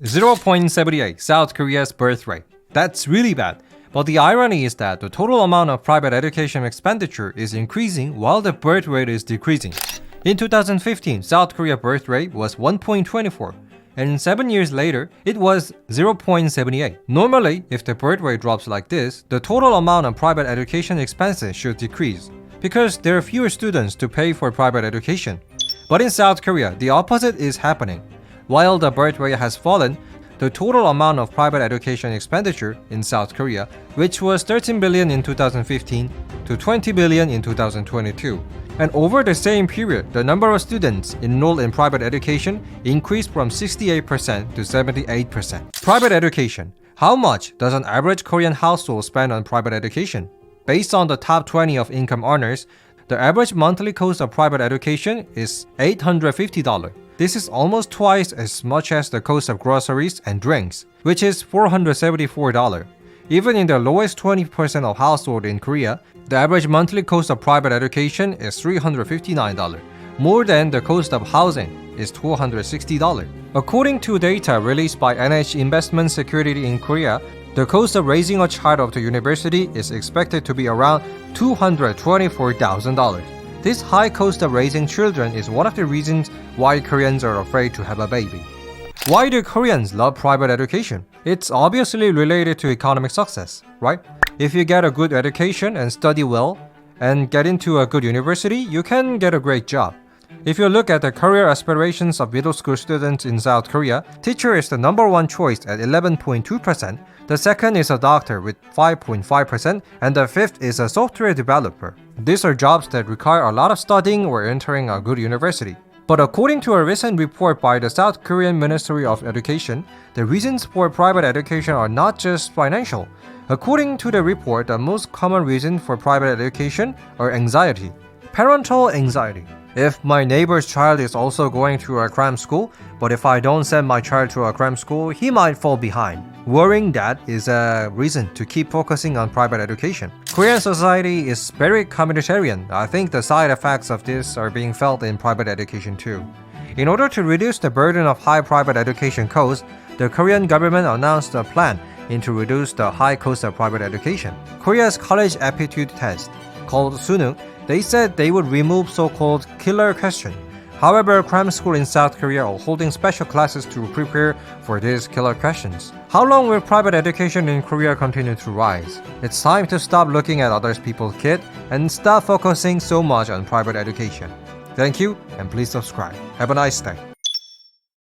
0.78 South Korea's birth rate. That's really bad. But the irony is that the total amount of private education expenditure is increasing while the birth rate is decreasing. In 2015, South Korea's birth rate was 1.24, and 7 years later, it was 0.78. Normally, if the birth rate drops like this, the total amount of private education expenses should decrease, because there are fewer students to pay for private education. But in South Korea, the opposite is happening. While the birth rate has fallen, the total amount of private education expenditure in South Korea, which was 13 billion in 2015 to 20 billion in 2022. And over the same period, the number of students enrolled in private education increased from 68% to 78%. Private education. How much does an average Korean household spend on private education? Based on the top 20 of income earners, the average monthly cost of private education is $850. This is almost twice as much as the cost of groceries and drinks, which is $474. Even in the lowest 20% of households in Korea, the average monthly cost of private education is $359. More than the cost of housing is $260. According to data released by NH Investment Security in Korea, the cost of raising a child up to university is expected to be around $224,000. This high cost of raising children is one of the reasons why Koreans are afraid to have a baby. Why do Koreans love private education? It's obviously related to economic success, right? If you get a good education and study well, and get into a good university, you can get a great job. If you look at the career aspirations of middle school students in South Korea, teacher is the number one choice at 11.2%, the second is a doctor with 5.5%, and the fifth is a software developer. These are jobs that require a lot of studying or entering a good university. But according to a recent report by the South Korean Ministry of Education, the reasons for private education are not just financial. According to the report, the most common reason for private education are anxiety. Parental anxiety. If my neighbor's child is also going to a cram school, but if I don't send my child to a cram school, he might fall behind. Worrying that is a reason to keep focusing on private education. Korean society is very communitarian. I think the side effects of this are being felt in private education too. In order to reduce the burden of high private education costs, the Korean government announced a plan to reduce the high cost of private education. Korea's college aptitude test, called Sunuk, they said they would remove so-called killer question. However, cram school in South Korea are holding special classes to prepare for these killer questions. How long will private education in Korea continue to rise? It's time to stop looking at other people's kids and stop focusing so much on private education. Thank you, and please subscribe. Have a nice day.